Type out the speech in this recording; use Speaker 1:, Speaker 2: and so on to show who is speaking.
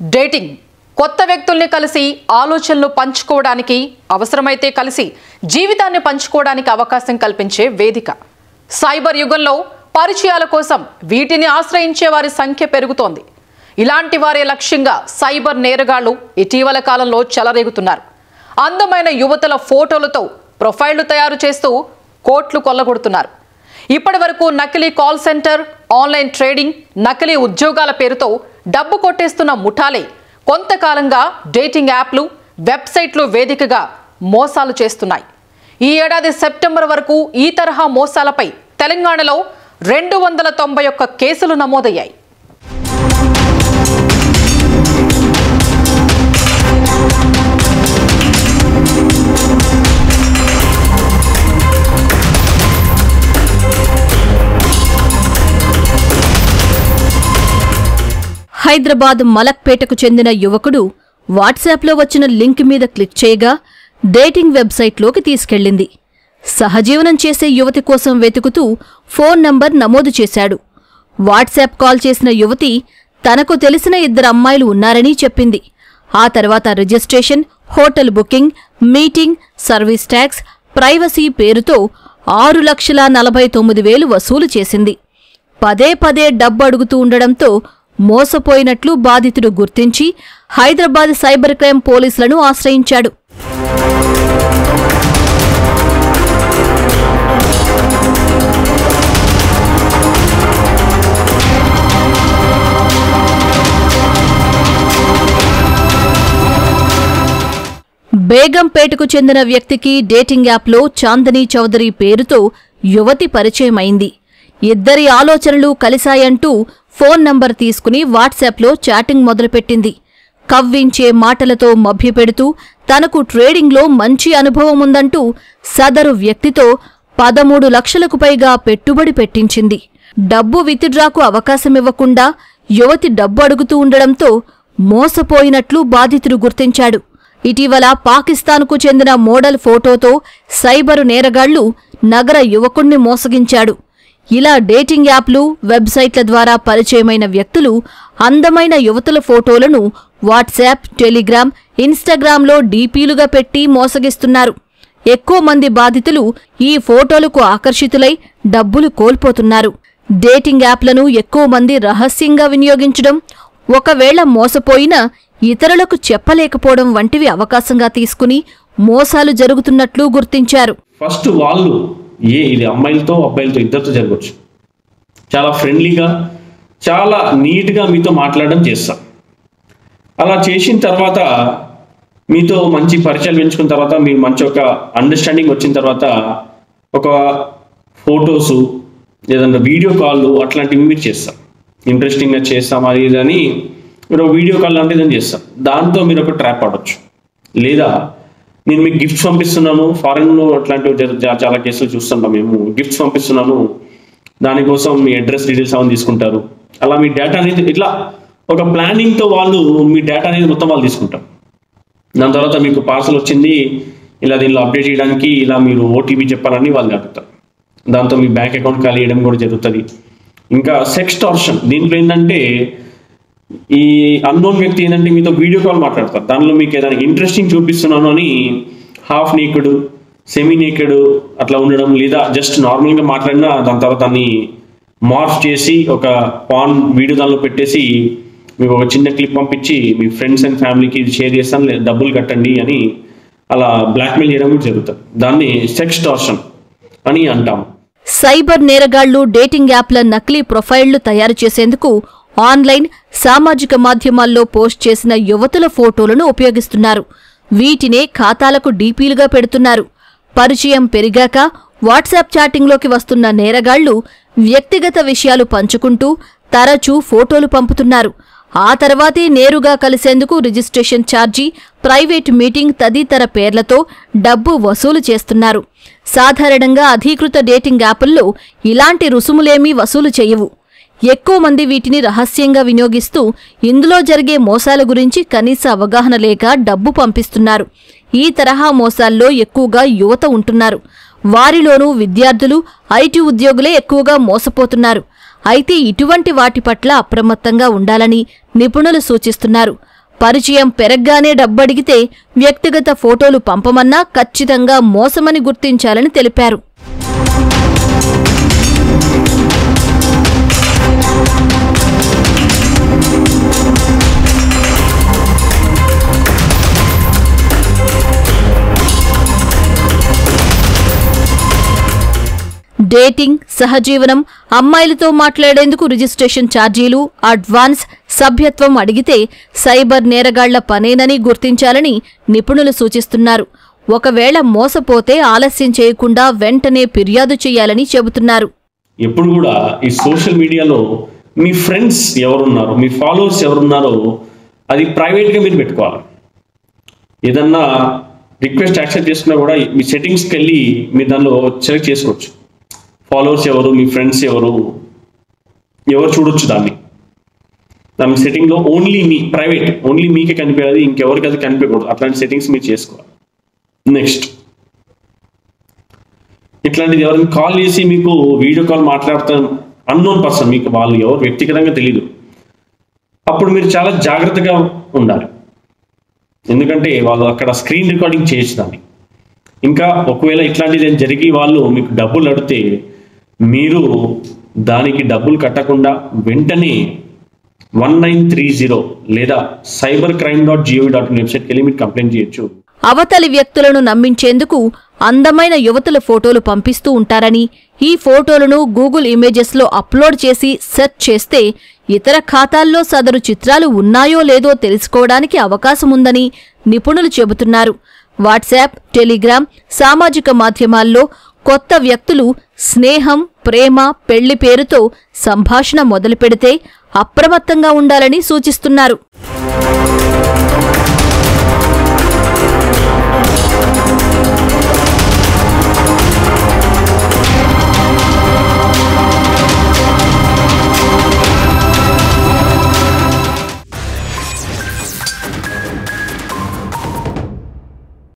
Speaker 1: Dating కొత్త వ్యక్తుల్ని కలిసి ఆలోచనలు పంచుకోవడానికి అవసరమైతే కలిసి జీవితాన్ని పంచుకోవడానికి అవకాశం కల్పించే వేదిక. సైబర్ యుగంలో పరిచయాల కోసం వీటిని ఆశ్రయించే వారి సంఖ్య పెరుగుతోంది. ఇలాంటి వారే లక్ష్యంగా సైబర్ నేరగాళ్లు ఇటీవల కాలంలో చెలరేగుతున్నారు. అందమైన యువతుల ఫోటోలతో ప్రొఫైళ్లు తయారు చేస్తూ కోట్లు కొల్లగొడుతున్నారు. ఇప్పటివరకు నకిలీ కాల్ సెంటర్, ఆన్లైన్ ట్రేడింగ్, నకిలీ ఉద్యోగాల పేరుతో డబ్బు కొట్టేస్తున్న ముఠాలే కొంతకాలంగా డేటింగ్ యాప్లు, వెబ్సైట్లు వేదికగా మోసాలు చేస్తున్నాయి. ఈ ఏడాది సెప్టెంబర్ వరకు ఈ తరహా మోసాలపై తెలంగాణలో 291 కేసులు నమోదయ్యాయి.
Speaker 2: హైదరాబాద్ మలక్పేటకు చెందిన యువకుడు వాట్సాప్లో వచ్చిన లింక్ మీద క్లిక్ చేయగా డేటింగ్ వెబ్సైట్లోకి తీసుకెళ్లింది. సహజీవనం చేసే యువతి కోసం వెతుకుతూ ఫోన్ నంబర్ నమోదు చేశాడు. వాట్సాప్ కాల్ చేసిన యువతి తనకు తెలిసిన 2 అమ్మాయిలు ఉన్నారని చెప్పింది. ఆ తర్వాత registration, hotel booking, meeting, service tax, privacy పేరుతో 6,49,000 వసూలు చేసింది. పదే డబ్బు అడుగుతూ ఉండడంతో మోసపోయినట్లు బాధితుడు గుర్తించి హైదరాబాద్ సైబర్ క్రైమ్ పోలీసులను ఆశ్రయించాడు. బేగంపేటకు చెందిన వ్యక్తికి డేటింగ్ యాప్లో చాందనీ చౌదరి పేరుతో యువతి పరిచయమైంది. ఇద్దరి ఆలోచనలు కలిశాయంటూ ఫోన్ నంబర్ తీసుకుని వాట్సాప్లో చాటింగ్ మొదలుపెట్టింది. కవ్వించే మాటలతో మభ్యపెడుతూ తనకు ట్రేడింగ్లో మంచి అనుభవం ఉందంటూ సదరు వ్యక్తితో 13 లక్షలకు పైగా పెట్టుబడి పెట్టించింది. డబ్బు విత్డ్రాకు అవకాశమివ్వకుండా యువతి డబ్బు అడుగుతూ ఉండడంతో మోసపోయినట్లు బాధితుడు గుర్తించాడు. ఇటీవల పాకిస్తాన్కు చెందిన మోడల్ ఫోటోతో సైబరు నేరగాళ్లు నగర యువకుణ్ణి మోసగించాడు. ఇలా డేటింగ్ యాప్లు, వెబ్సైట్ల ద్వారా పరిచయమైన వ్యక్తులు అందమైన యువతుల ఫోటోలను వాట్సాప్, టెలిగ్రామ్, ఇన్స్టాగ్రామ్లో డీపీలుగా పెట్టి మోసగిస్తున్నారు. ఎక్కువ మంది బాధితులు ఈ ఫోటోలకు ఆకర్షితులై డబ్బులు కోల్పోతున్నారు. డేటింగ్ యాప్లను ఎక్కువ మంది రహస్యంగా వినియోగించడం, ఒకవేళ మోసపోయినా ఇతరులకు చెప్పలేకపోవడం వంటివి అవకాశంగా తీసుకుని మోసాలు జరుగుతున్నట్లు గుర్తించారు.
Speaker 3: ఫస్ట్ వాళ్ళు ఇది అమ్మాయిలతో అబ్బాయిలతో ఇద్దరితో జరగవచ్చు. చాలా ఫ్రెండ్లీగా, చాలా నీట్గా మీతో మాట్లాడడం చేస్తాం. అలా చేసిన తర్వాత మీతో మంచి పరిచయాలు పెంచుకున్న తర్వాత మీరు మంచి ఒక అండర్స్టాండింగ్ వచ్చిన తర్వాత ఒక ఫొటోసు లేదంటే వీడియో కాల్ అట్లాంటివి మీరు చేస్తాం. ఇంట్రెస్టింగ్గా చేస్తాం అది అని మీరు వీడియో కాల్ లాంటిది చేస్తాం. దాంతో మీరు ఒక ట్రాప్ ఆడవచ్చు. లేదా నేను మీకు గిఫ్ట్స్ పంపిస్తున్నాను, ఫారెన్లో అట్లాంటివి చాలా కేసులు చూస్తుంటాం మేము. గిఫ్ట్స్ పంపిస్తున్నాను, దానికోసం మీ అడ్రస్ డీటెయిల్స్ అవన్నీ తీసుకుంటారు. అలా మీ డేటా అనేది ఇట్లా ఒక ప్లానింగ్తో వాళ్ళు మీ డేటా అనేది మొత్తం వాళ్ళు తీసుకుంటారు. దాని తర్వాత మీకు పార్సల్ వచ్చింది, ఇలా దీనిలో అప్డేట్ చేయడానికి ఇలా మీరు ఓటీపీ చెప్పాలని వాళ్ళు అడుగుతారు. దాంతో మీ బ్యాంక్ అకౌంట్ ఖాళీ చేయడం కూడా జరుగుతుంది. ఇంకా సెక్స్టార్షన్, దీంట్లో ఏంటంటే ఈ అన్నోన్ వ్యక్తి ఏంటంటే మీతో వీడియో కాల్ మాట్లాడతారు. దానిలో మీకు ఏదైనా ఇంట్రెస్టింగ్ చూపిస్తున్నాను అని హాఫ్ నేకెడ్, సెమీ నేకెడ్ అట్లా ఉండడం, లేదా జస్ట్ నార్మల్గా మాట్లాడినా దాని తర్వాత దాన్ని మార్ఫ్ చేసి ఒక పాన్ వీడియో దానిలో పెట్టేసి మీకు ఒక చిన్న క్లిప్ పంపించి మీ ఫ్రెండ్స్ అండ్ ఫ్యామిలీకి ఇది షేర్ చేస్తాను, లేదా డబ్బులు కట్టండి అని అలా బ్లాక్మెయిల్ చేయడం కూడా జరుగుతుంది. దాన్ని సెక్స్టార్షన్ అని అంటాము.
Speaker 2: సైబర్ నేరగాళ్లు డేటింగ్ యాప్ల నకిలీ ప్రొఫైళ్లు తయారు చేసేందుకు ఆన్లైన్, సామాజిక మాధ్యమాల్లో పోస్ట్ చేసిన యువతుల ఫోటోలను ఉపయోగిస్తున్నారు. వీటినే ఖాతాలకు డీపీలుగా పెడుతున్నారు. పరిచయం పెరిగాక వాట్సాప్ చాటింగ్లోకి వస్తున్న నేరగాళ్లు వ్యక్తిగత విషయాలు పంచుకుంటూ తరచూ ఫోటోలు పంపుతున్నారు. ఆ తర్వాతే నేరుగా కలిసేందుకు రిజిస్ట్రేషన్ ఛార్జీ, ప్రైవేట్ మీటింగ్ తదితర పేర్లతో డబ్బు వసూలు చేస్తున్నారు. సాధారణంగా అధీకృత డేటింగ్ యాపుల్లో ఇలాంటి రుసుములేమీ వసూలు చేయవు. ఎక్కువ మంది వీటిని రహస్యంగా వినియోగిస్తూ ఇందులో జరిగే మోసాల గురించి కనీస అవగాహన లేక డబ్బు పంపిస్తున్నారు. ఈ తరహా మోసాల్లో ఎక్కువగా యువత ఉంటున్నారు. వారిలోనూ విద్యార్థులు, ఐటీ ఉద్యోగులే ఎక్కువగా మోసపోతున్నారు. అయితే ఇటువంటి వాటి పట్ల అప్రమత్తంగా ఉండాలని నిపుణులు సూచిస్తున్నారు. పరిచయం పెరగ్గానే డబ్బడిగితే వ్యక్తిగత ఫోటోలు పంపమన్నా ఖచ్చితంగా మోసమని గుర్తించాలని తెలిపారు. డేటింగ్, సహజీవనం, అమ్మాయిలతో మాట్లాడేందుకు రిజిస్ట్రేషన్ ఛార్జీలు, అడ్వాన్స్, సభ్యత్వం అడిగితే సైబర్ నేరగాళ్ల పనేనని గుర్తించాలని నిపుణులు సూచిస్తున్నారు. ఒకవేళ మోసపోతే ఆలస్యం చేయకుండా వెంటనే ఫిర్యాదు చేయాలని చెబుతున్నారు.
Speaker 3: ఎప్పుడు కూడా ఈ సోషల్ మీడియాలో మీ ఫ్రెండ్స్ ఎవరున్నారో, మీ ఫాలోవర్స్ ఎవరున్నారో అది ప్రైవేట్గా మీరు పెట్టుకోవాలి. ఏదన్నా రిక్వెస్ట్ యాక్సెప్ట్ చేసుకున్నా కూడా మీ సెట్టింగ్స్కి వెళ్ళి మీరు దానిలో సెలెక్ట్ చేసుకోవచ్చు. ఫాలోవర్స్ ఎవరు, మీ ఫ్రెండ్స్ ఎవరు చూడొచ్చు దాని సెట్టింగ్లో ఓన్లీ మీ ప్రైవేట్, ఓన్లీ మీకే కనిపించేది, ఇంకెవరికి అది కనిపించకూడదు. అట్లాంటి సెట్టింగ్స్ మీరు చేసుకోవాలి. నెక్స్ట్, ఇట్లాంటిది ఎవరైనా కాల్ చేసి మీకు వీడియో కాల్ మాట్లాడుతాం, అన్నోన్ పర్సన్, మీకు వాళ్ళు ఎవరు వ్యక్తిగతంగా తెలియదు, అప్పుడు మీరు చాలా జాగ్రత్తగా ఉండాలి. ఎందుకంటే వాళ్ళు అక్కడ స్క్రీన్ రికార్డింగ్ చేయొచ్చు దాన్ని. ఇంకా ఒకవేళ ఇట్లాంటిది జరిగి వాళ్ళు మీకు డబ్బులు అడిగితే మీరు దానికి డబ్బులు కట్టకుండా వెంటనే 1930 లేదా cybercrime.gov.in వెబ్సైట్కి వెళ్ళి మీరు కంప్లైంట్ చేయొచ్చు.
Speaker 2: అవతలి వ్యక్తులను నమ్మించేందుకు అందమైన యువతుల ఫోటోలు పంపిస్తూ ఉంటారని, ఈ ఫోటోలను గూగుల్ ఇమేజెస్లో అప్లోడ్ చేసి సెర్చ్ చేస్తే ఇతర ఖాతాల్లో సదరు చిత్రాలు ఉన్నాయో లేదో తెలుసుకోవడానికి అవకాశముందని నిపుణులు చెబుతున్నారు. వాట్సాప్, టెలిగ్రామ్, సామాజిక మాధ్యమాల్లో కొత్త వ్యక్తులు స్నేహం, ప్రేమ, పెళ్లి పేరుతో సంభాషణ మొదలుపెడితే అప్రమత్తంగా ఉండాలని సూచిస్తున్నారు.